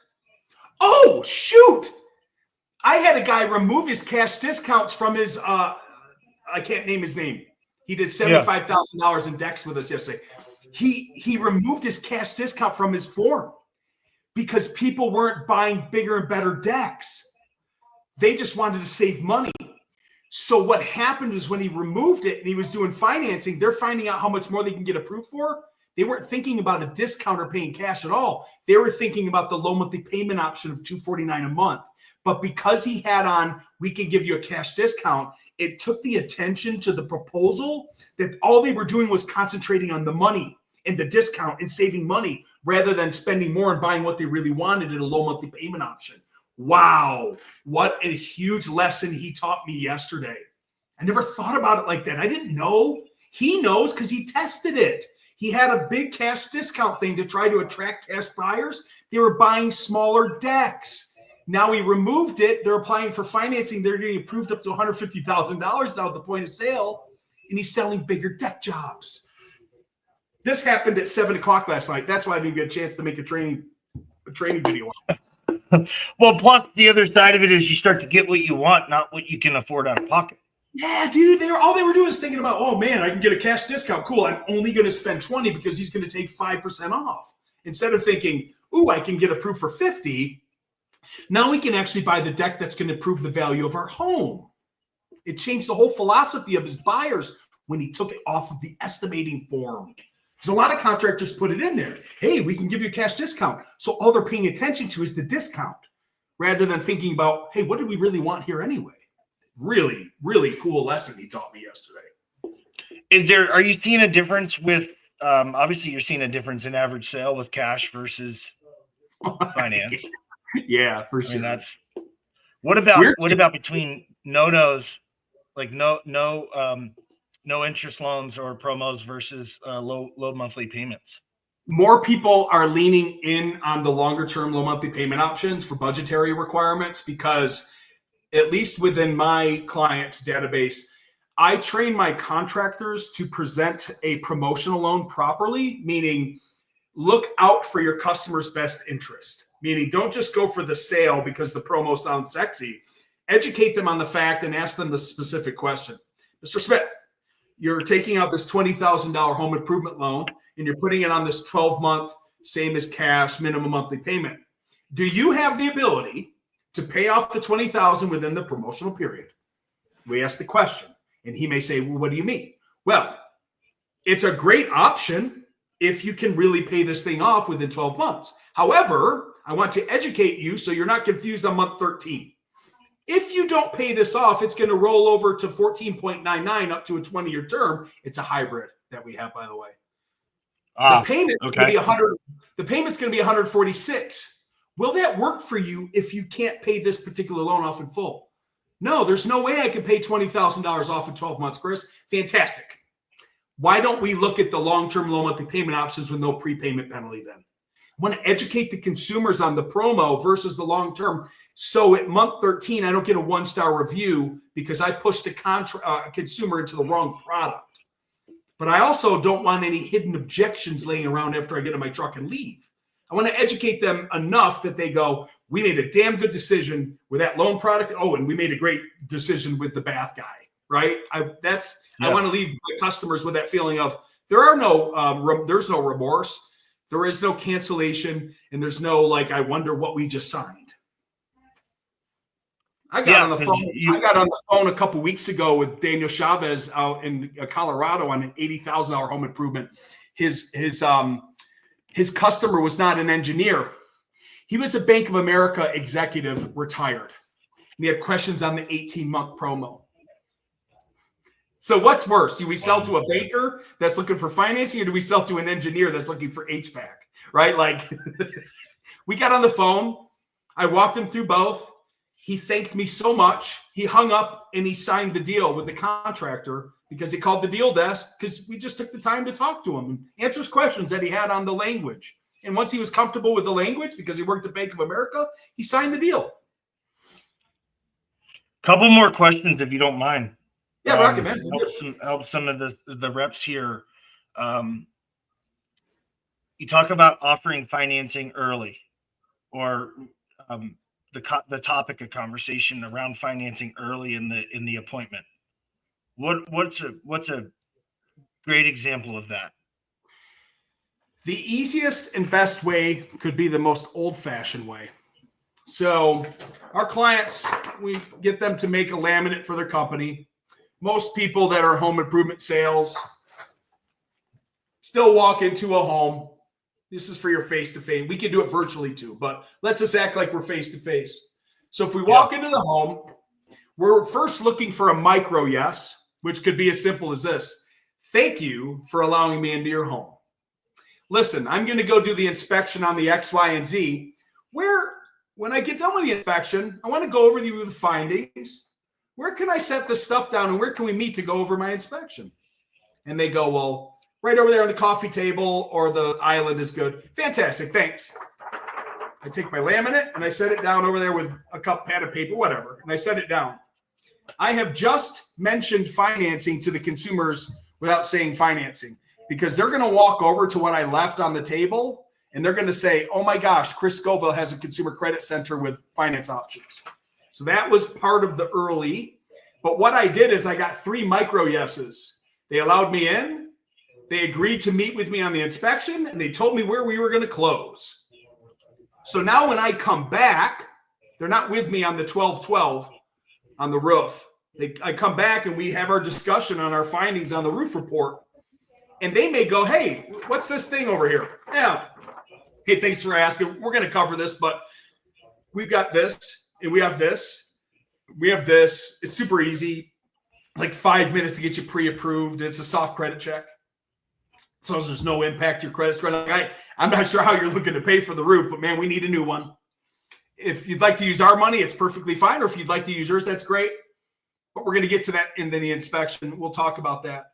Oh, shoot. I had a guy remove his cash discounts from his, I can't name his name. He did $75,000 in decks with us yesterday. He removed his cash discount from his form because people weren't buying bigger and better decks. They just wanted to save money. So what happened is when he removed it and he was doing financing, they're finding out how much more they can get approved for. They weren't thinking about a discount or paying cash at all. They were thinking about the low monthly payment option of $249 a month. But because he had on, we can give you a cash discount, it took the attention to the proposal that all they were doing was concentrating on the money and the discount and saving money rather than spending more and buying what they really wanted in a low monthly payment option. Wow. What a huge lesson he taught me yesterday. I never thought about it like that. I didn't know. He knows because he tested it. He had a big cash discount thing to try to attract cash buyers. They were buying smaller decks. Now he removed it. They're applying for financing. They're getting approved up to $150,000 now at the point of sale, and he's selling bigger deck jobs. This happened at 7 o'clock last night. That's why I didn't get a chance to make a training video. Well, plus the other side of it is you start to get what you want, not what you can afford out of pocket. Yeah, dude. All they were doing is thinking about, oh man, I can get a cash discount. Cool. I'm only going to spend 20 because he's going to take 5% off. Instead of thinking, ooh, I can get approved for 50. Now we can actually buy the deck that's going to improve the value of our home. It changed the whole philosophy of his buyers when he took it off of the estimating form. Because a lot of contractors put it in there. Hey, we can give you a cash discount. So all they're paying attention to is the discount rather than thinking about, hey, what do we really want here anyway? Really, really cool lesson he taught me yesterday. Are you seeing a difference with, obviously you're seeing a difference in average sale with cash versus finance. Yeah, for sure. I mean, what about between no-nos, like no interest loans or promos versus low monthly payments? More people are leaning in on the longer term low monthly payment options for budgetary requirements because at least within my client database, I train my contractors to present a promotional loan properly, meaning look out for your customer's best interest. Meaning don't just go for the sale because the promo sounds sexy. Educate them on the fact and ask them the specific question. Mr. Smith, you're taking out this $20,000 home improvement loan and you're putting it on this 12-month, same as cash, minimum monthly payment. Do you have the ability to pay off the $20,000 within the promotional period? We ask the question and he may say, well, what do you mean? Well, it's a great option if you can really pay this thing off within 12 months. However, I want to educate you so you're not confused on month 13. If you don't pay this off, it's going to roll over to 14.99 up to a 20-year term. It's a hybrid that we have, by the way. The payment going to be $100. The payment's going to be $146. Will that work for you if you can't pay this particular loan off in full? No, there's no way I can pay $20,000 off in 12 months, Chris. Fantastic. Why don't we look at the long-term low monthly payment options with no prepayment penalty then? I want to educate the consumers on the promo versus the long-term. So at month 13, I don't get a 1-star review because I pushed a consumer into the wrong product. But I also don't want any hidden objections laying around after I get in my truck and leave. I want to educate them enough that they go, we made a damn good decision with that loan product. Oh, and we made a great decision with the bath guy, right? I want to leave my customers with that feeling of there's no remorse, there is no cancellation, and there's no like, I wonder what we just signed. I got on the phone a couple weeks ago with Daniel Chavez out in Colorado on an $80,000 home improvement. His customer was not an engineer. He was a Bank of America executive, retired. And he had questions on the 18-month promo. So what's worse? Do we sell to a banker that's looking for financing, or do we sell to an engineer that's looking for HVAC, right? Like, we got on the phone. I walked him through both. He thanked me so much. He hung up and he signed the deal with the contractor because he called the deal desk because we just took the time to talk to him and answer his questions that he had on the language. And once he was comfortable with the language because he worked at Bank of America, he signed the deal. Couple more questions, if you don't mind. Yeah, Rocky, man. Help some of the reps here. You talk about offering financing early, or the topic of conversation around financing early in the appointment. What's a great example of that? The easiest and best way could be the most old-fashioned way. So our clients, we get them to make a laminate for their company. Most people that are home improvement sales still walk into a home. This is for your face-to-face. We can do it virtually too, but let's just act like we're face-to-face. So if we walk into the home, we're first looking for a micro yes, which could be as simple as this. Thank you for allowing me into your home. Listen, I'm going to go do the inspection on the X, Y, and Z. When I get done with the inspection, I want to go over the findings. Where can I set this stuff down, and where can we meet to go over my inspection? And they go, well, right over there on the coffee table or the island is good. Fantastic, thanks. I take my laminate and I set it down over there with a pad of paper, whatever, and I set it down. I have just mentioned financing to the consumers without saying financing, because they're going to walk over to what I left on the table and they're going to say, oh my gosh, Chris Scoville has a consumer credit center with finance options. So that was part of the early. But what I did is I got 3 micro yeses. They allowed me in. They agreed to meet with me on the inspection, and they told me where we were going to close. So now when I come back, they're not with me on the 12-12 on the roof. I come back and we have our discussion on our findings on the roof report. And they may go, hey, what's this thing over here? Yeah. Hey, thanks for asking. We're going to cover this, but we've got this and we have this. We have this. It's super easy. Like 5 minutes to get you pre-approved. It's a soft credit check. So there's no impact to your credit score. I'm not sure how you're looking to pay for the roof, but man, we need a new one. If you'd like to use our money, it's perfectly fine. Or if you'd like to use yours, that's great. But we're going to get to that in the inspection. We'll talk about that.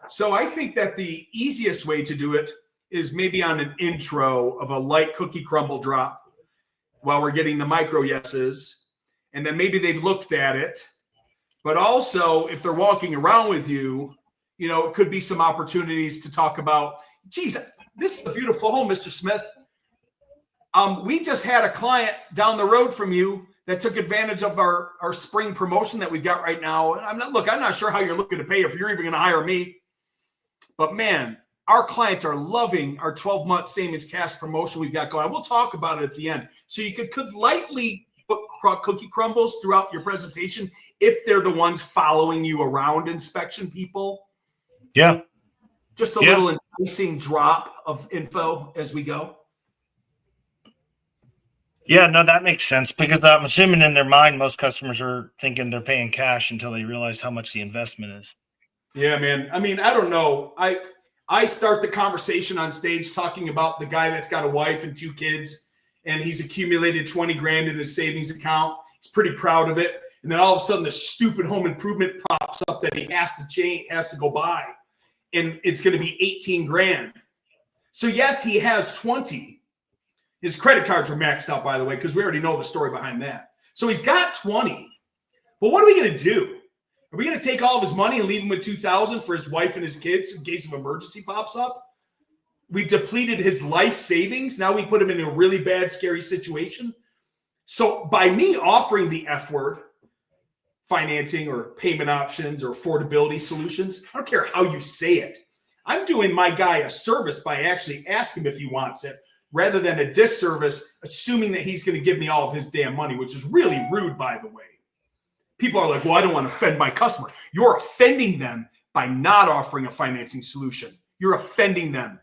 So I think that the easiest way to do it is maybe on an intro of a light cookie crumble drop while we're getting the micro yeses. And then maybe they've looked at it. But also, if they're walking around with you, you know, it could be some opportunities to talk about, geez, this is a beautiful home, Mr. Smith. We just had a client down the road from you that took advantage of our spring promotion that we've got right now. And I'm not sure how you're looking to pay if you're even going to hire me. But man, our clients are loving our 12-month same as cash promotion we've got going on. We'll talk about it at the end. So you could lightly put cookie crumbles throughout your presentation if they're the ones following you around, inspection people. Yeah. Just a little enticing drop of info as we go. Yeah, no, that makes sense, because I'm assuming in their mind, most customers are thinking they're paying cash until they realize how much the investment is. Yeah, man. I mean, I don't know. I start the conversation on stage talking about the guy that's got a wife and 2 kids, and he's accumulated 20 grand in his savings account. He's pretty proud of it. And then all of a sudden, this stupid home improvement pops up that he has to go buy. And it's going to be 18 grand. So yes, he has 20. His credit cards are maxed out, by the way, because we already know the story behind that. So he's got 20. But what are we going to do? Are we going to take all of his money and leave him with 2,000 for his wife and his kids in case of emergency pops up? We've depleted his life savings. Now we put him in a really bad, scary situation. So by me offering the F word, financing or payment options or affordability solutions, I don't care how you say it. I'm doing my guy a service by actually asking him if he wants it, rather than a disservice, assuming that he's going to give me all of his damn money, which is really rude, by the way. People are like, well, I don't want to offend my customer. You're offending them by not offering a financing solution. You're offending them.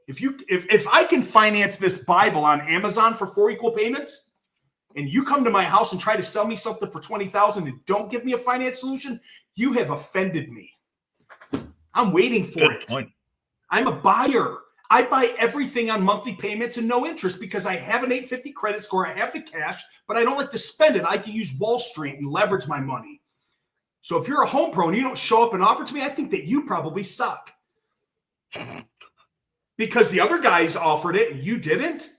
If I can finance this Bible on Amazon for 4 equal payments, and you come to my house and try to sell me something for $20,000 and don't give me a finance solution, you have offended me. I'm waiting for Good it. point. I'm a buyer. I buy everything on monthly payments and no interest because I have an 850 credit score. I have the cash, but I don't like to spend it. I can use Wall Street and leverage my money. So if you're a home pro and you don't show up and offer to me, I think that you probably suck. Because the other guys offered it and you didn't.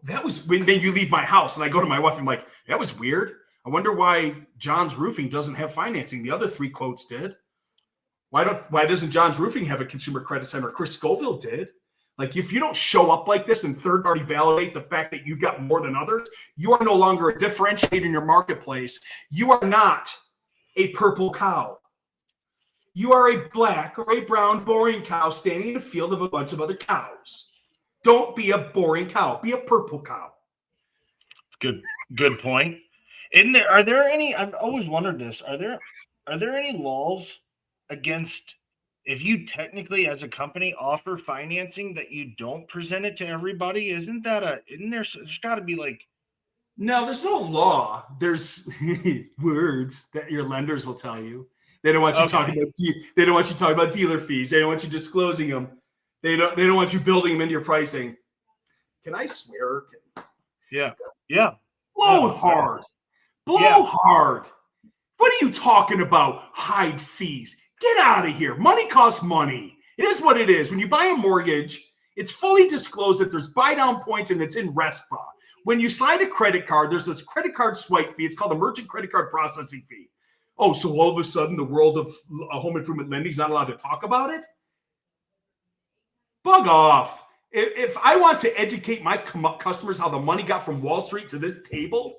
That was when then you leave my house and I go to my wife and I'm like, that was weird. I wonder why John's Roofing doesn't have financing. The other 3 quotes did. Why doesn't John's Roofing have a consumer credit center? Chris Scoville did. Like, if you don't show up like this and third party validate the fact that you've got more than others, you are no longer a differentiator in your marketplace. You are not a purple cow. You are a black or a brown boring cow standing in a field of a bunch of other cows. Don't be a boring cow. Be a purple cow. Good point. Are there any? I've always wondered this. Are there any laws against if you technically as a company offer financing that you don't present it to everybody? Isn't there's got to be like. No, there's no law. There's words that your lenders will tell you. They don't want you talking about. They don't want you talking about dealer fees. They don't want you disclosing them. They don't want you building them into your pricing. Can I swear? Yeah. Blow hard. Blow hard. What are you talking about? Hide fees. Get out of here. Money costs money. It is what it is. When you buy a mortgage, it's fully disclosed that there's buy down points and it's in RESPA. When you slide a credit card, there's this credit card swipe fee. It's called a merchant credit card processing fee. Oh, so all of a sudden the world of home improvement lending is not allowed to talk about it? Bug off. If I want to educate my customers how the money got from Wall Street to this table,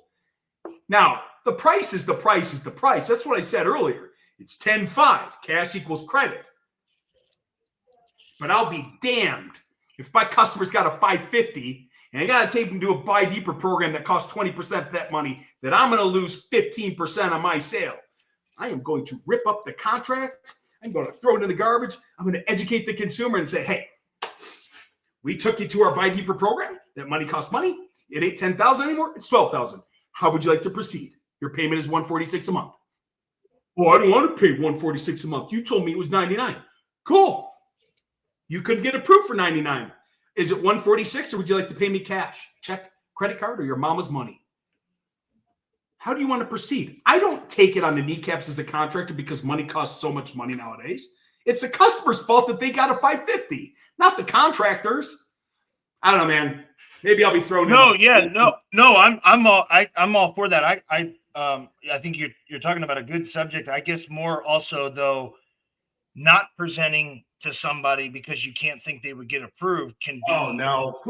now the price is the price is the price. That's what I said earlier. It's 10-5. Cash equals credit. But I'll be damned if my customer's got a 550 and I got to take them to a buy deeper program that costs 20% of that money, that I'm going to lose 15% on my sale. I am going to rip up the contract. I'm going to throw it in the garbage. I'm going to educate the consumer and say, hey, we took you to our buy deeper program. That money costs money. It ain't $10,000 anymore. It's $12,000. How would you like to proceed? Your payment is $146 a month. Oh, I don't want to pay $146 a month. You told me it was $99. Cool. You couldn't get approved for $99. Is it $146 or would you like to pay me cash? Check, credit card, or your mama's money? How do you want to proceed? I don't take it on the kneecaps as a contractor because money costs so much money nowadays. It's the customer's fault that they got a 550, not the contractors. I don't know, man. Maybe I'll be thrown. No. I'm all for that. I think you're talking about a good subject. I guess more also though, not presenting to somebody because you can't think they would get approved can be. Oh no,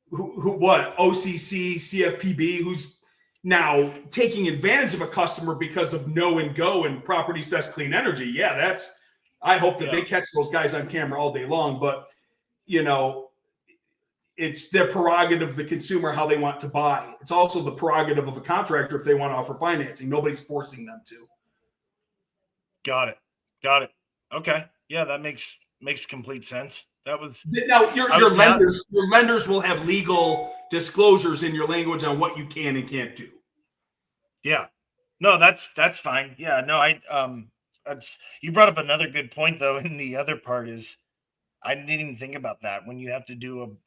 what? OCC, CFPB, who's now taking advantage of a customer because of no and go and property says clean energy. Yeah, I hope that they catch those guys on camera all day long, but it's their prerogative of the consumer how they want to buy. It's also the prerogative of a contractor if they want to offer financing. Nobody's forcing them to. Got it. Okay. Yeah, that makes complete sense. That was now your lenders will have legal disclosures in your language on what you can and can't do. Yeah. No, that's fine. Yeah, no, you brought up another good point though, and the other part is I didn't even think about that when you have to do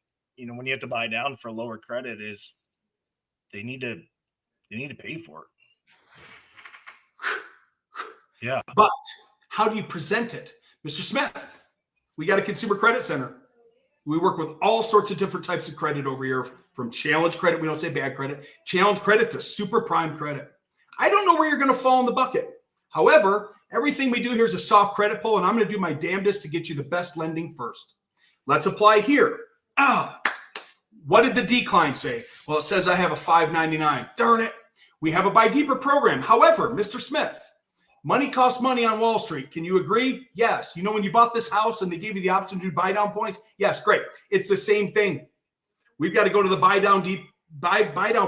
when you have to buy down for lower credit is they need to pay for it. Yeah. But how do you present it? Mr. Smith, we got a consumer credit center. We work with all sorts of different types of credit over here, from challenge credit, we don't say bad credit, challenge credit to super prime credit. I don't know where you're going to fall in the bucket. However, everything we do here is a soft credit pull, and I'm going to do my damnedest to get you the best lending first. Let's apply here. What did the decline say? Well, it says I have a 599. Darn it. We have a buy deeper program. However, Mr. Smith, money costs money on Wall Street. Can you agree? Yes. When you bought this house and they gave you the option to do buy down points? Yes, great. It's the same thing. We've got to go to the buy down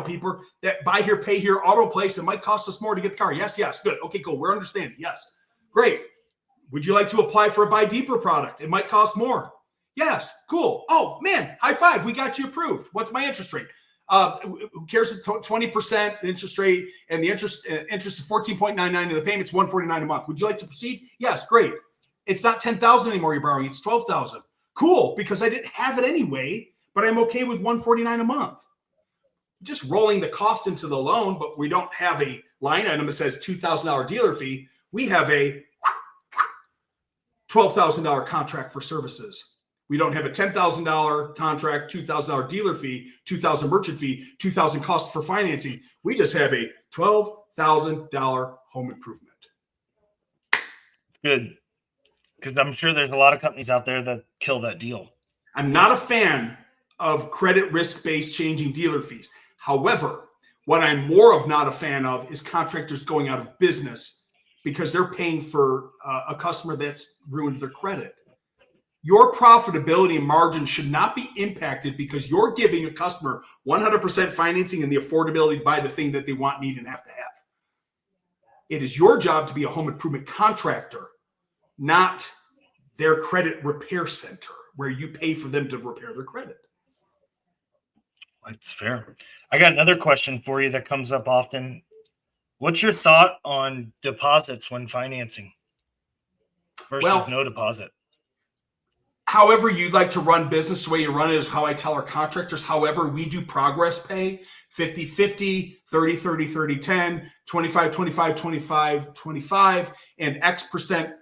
people that buy here, pay here, auto place. It might cost us more to get the car. Yes, good. Okay, cool. We're understanding. Yes, great. Would you like to apply for a buy deeper product? It might cost more. Yes, cool. Oh man, high five. We got you approved. What's my interest rate? Who cares? 20% interest rate, and the interest is 14.99, and the payment's $149 a month. Would you like to proceed? Yes, great. It's not $10,000 anymore. You're borrowing. It's $12,000. Cool, because I didn't have it anyway, but I'm okay with $149 a month. Just rolling the cost into the loan, but we don't have a line item that says $2,000 dealer fee. We have a $12,000 contract for services. We don't have a $10,000 contract, $2,000 dealer fee, $2,000 merchant fee, $2,000 cost for financing. We just have a $12,000 home improvement. Good. Because I'm sure there's a lot of companies out there that kill that deal. I'm not a fan of credit risk-based changing dealer fees. However, what I'm more of not a fan of is contractors going out of business because they're paying for a customer that's ruined their credit. Your profitability and margin should not be impacted because you're giving a customer 100% financing and the affordability to buy the thing that they want, need, and have to have. It is your job to be a home improvement contractor, not their credit repair center where you pay for them to repair their credit. That's fair. I got another question for you that comes up often. What's your thought on deposits when financing versus no deposit? However you'd like to run business, the way you run it is how I tell our contractors. However, we do progress pay, 50-50, 30-30, 30-10, 25-25, 25-25, and X percent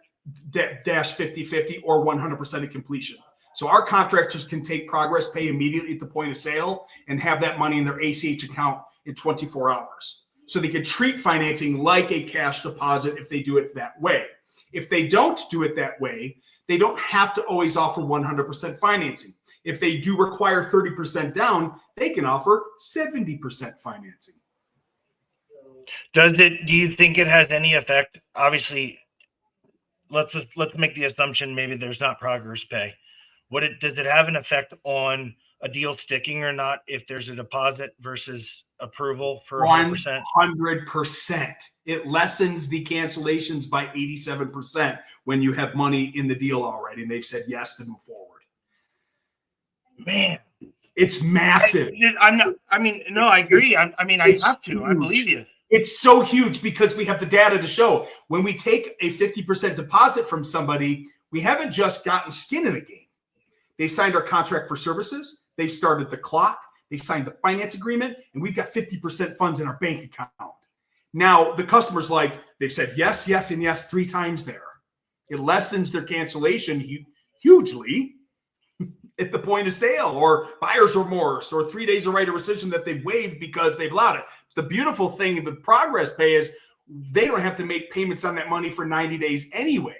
dash 50-50 or 100% of completion. So our contractors can take progress pay immediately at the point of sale and have that money in their ACH account in 24 hours. So they can treat financing like a cash deposit if they do it that way. If they don't do it that way, they don't have to always offer 100% financing. If they do require 30% down, they can offer 70% financing. Do you think it has any effect? Obviously, let's make the assumption maybe there's not progress pay. Does it have an effect on a deal sticking or not if there's a deposit versus approval for 100%? 100%. It lessens the cancellations by 87% when you have money in the deal already and they've said yes to move forward. Man, it's massive. I agree. I have to. Huge. I believe you. It's so huge because we have the data to show when we take a 50% deposit from somebody, we haven't just gotten skin in the game. They signed our contract for services. They started the clock. They signed the finance agreement, and we've got 50% funds in our bank account. Now, the customer's like, they've said yes, yes, and yes 3 times there. It lessens their cancellation hugely at the point of sale or buyer's remorse or 3 days of right of rescission that they've waived because they've allowed it. The beautiful thing with progress pay is they don't have to make payments on that money for 90 days anyway.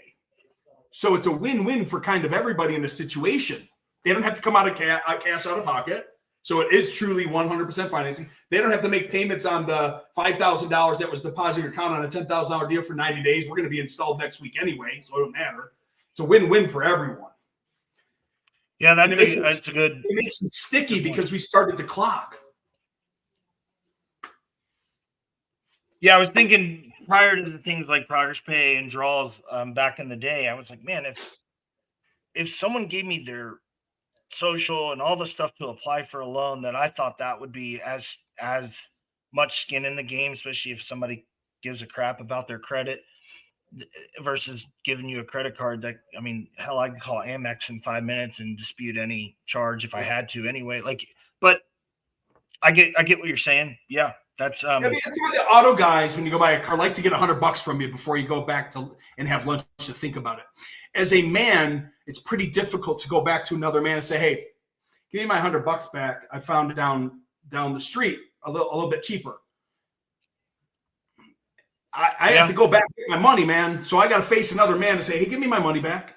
So it's a win-win for kind of everybody in this situation. They don't have to come out of cash out of pocket. So it is truly 100% financing. They don't have to make payments on the $5,000 that was deposited in your account on a $10,000 deal for 90 days. We're going to be installed next week anyway, so it don't matter. It's a win-win for everyone. Yeah, that's a good. It makes it sticky because we started the clock. Yeah, I was thinking prior to the things like progress pay and draws back in the day, I was like, man, if someone gave me their social and all the stuff to apply for a loan, that I thought that would be as much skin in the game, especially if somebody gives a crap about their credit. versus giving you a credit card that, I mean, hell, I can call Amex in 5 minutes and dispute any charge if I had to anyway. Like, but I get what you're saying. Yeah. That's I mean, that's why the auto guys, when you go buy a car, like to get $100 from you before you go back to and have lunch to think about it. As a man, it's pretty difficult to go back to another man and say, "Hey, give me my $100 back. I found it down the street a little bit cheaper." I have to go back and get my money, man. So I got to face another man and say, "Hey, give me my money back."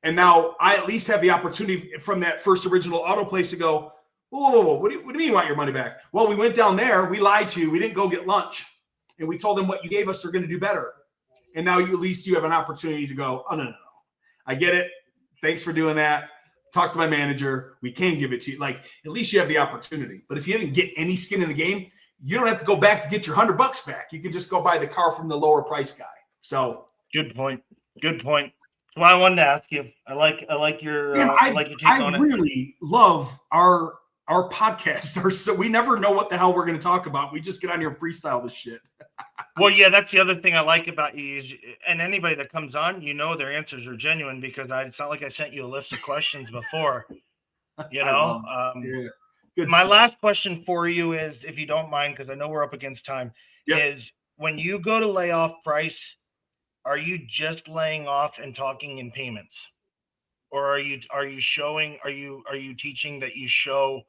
And now I at least have the opportunity from that first original auto place to go, whoa. What do you mean you want your money back? Well, we went down there. We lied to you. We didn't go get lunch. And we told them what you gave us, they're going to do better. And now at least you have an opportunity to go, "Oh, no. I get it. Thanks for doing that. Talk to my manager. We can give it to you." Like, at least you have the opportunity. But if you didn't get any skin in the game, you don't have to go back to get your $100 back. You can just go buy the car from the lower price guy. So good point. Well, I wanted to ask you. I like your take on it. I really love our podcast. So we never know what the hell we're going to talk about. We just get on here and freestyle this shit. Well, yeah, that's the other thing I like about you is, and anybody that comes on, their answers are genuine because it's not like I sent you a list of questions before. My last question for you is, if you don't mind, because I know we're up against time, is when you go to lay off price, are you just laying off and talking in payments, or are you teaching that you show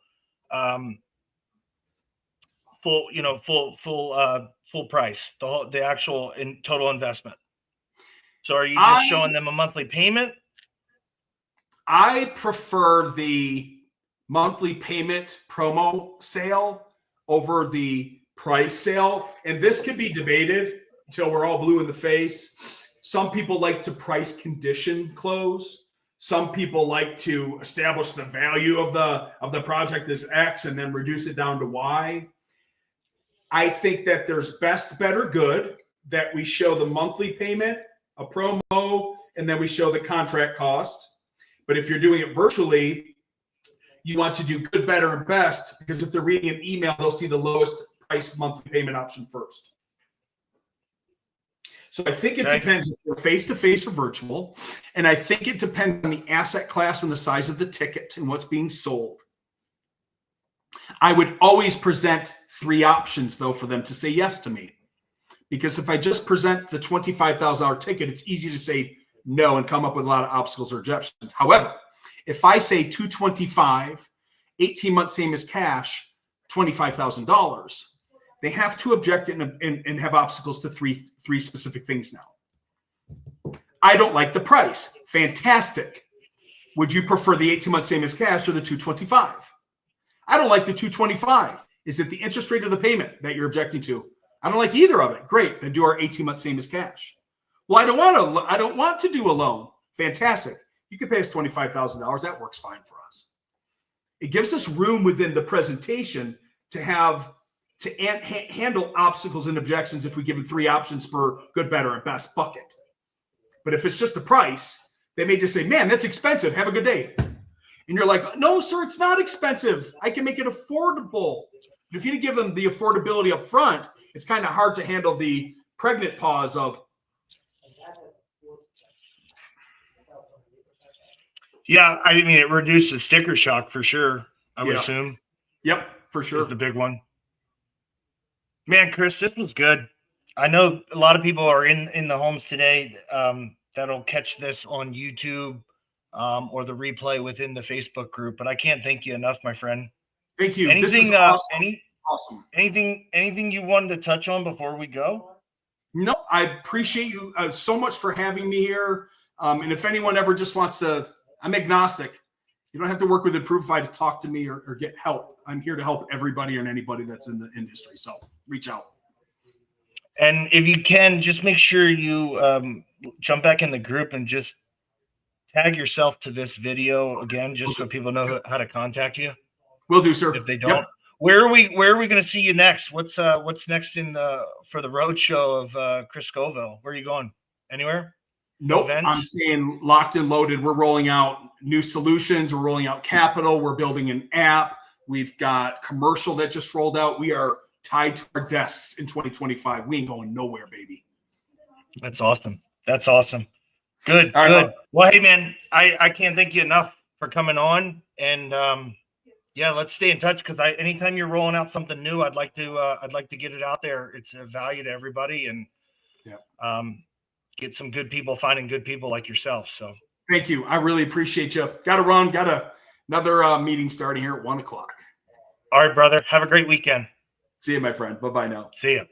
full price, the actual total investment? So are you just showing them a monthly payment? I prefer the monthly payment promo sale over the price sale. And this could be debated until we're all blue in the face. Some people like to price condition close. Some people like to establish the value of the project as X and then reduce it down to Y. I think that there's best, better, good, that we show the monthly payment, a promo, and then we show the contract cost. But if you're doing it virtually, you want to do good, better, and best, because if they're reading an email, they'll see the lowest price monthly payment option first. So I think it depends if we're face-to-face or virtual. And I think it depends on the asset class and the size of the ticket and what's being sold. I would always present 3 options, though, for them to say yes to me. Because if I just present the $25,000 ticket, it's easy to say no and come up with a lot of obstacles or objections. However, if I say $225,000, 18 months same as cash, $25,000, they have to object and have obstacles to three specific things now. I don't like the price. Fantastic. Would you prefer the 18 months same as cash or the $225,000? I don't like the $225,000. Is it the interest rate of the payment that you're objecting to? I don't like either of it. Great. Then do our 18 months same as cash. Well, I don't want to do a loan. Fantastic. You can pay us $25,000. That works fine for us. It gives us room within the presentation to handle obstacles and objections if we give them 3 options for good, better, and best bucket. But if it's just a price, they may just say, "Man, that's expensive. Have a good day." And you're like, "No, sir, it's not expensive. I can make it affordable." But if you give them the affordability up front, it's kind of hard to handle the pregnant pause of. Yeah, I mean, it reduces sticker shock for sure, I would assume. Yep, for sure. Is the big one. Man, Chris, this was good. I know a lot of people are in the homes today that'll catch this on YouTube or the replay within the Facebook group, but I can't thank you enough, my friend. Thank you. Anything, this is awesome. Awesome. Anything you wanted to touch on before we go? No, I appreciate you so much for having me here. And if anyone ever just wants to, I'm agnostic. You don't have to work with Imrpovifi to talk to me or get help. I'm here to help everybody and anybody that's in the industry. So reach out. And if you can, just make sure you jump back in the group and just tag yourself to this video again, just so people know how to contact you. Will do, sir. If they don't. Yep. Where are we going to see you next? What's next for the road show of Chris Scoville? Where are you going? Anywhere? Nope. Events? I'm staying locked and loaded. We're rolling out new solutions. We're rolling out capital. We're building an app. We've got commercial that just rolled out. We are tied to our desks in 2025. We ain't going nowhere, baby. That's awesome. That's awesome. Good. All right, Good. Well, hey man, I can't thank you enough for coming on, and yeah, let's stay in touch, because anytime you're rolling out something new, I'd like to get it out there. It's a value to everybody, and get some good people, finding good people like yourself. So thank you. I really appreciate you. Got to run. Got another meeting starting here at 1:00. All right, brother. Have a great weekend. See you, my friend. Bye-bye now. See ya.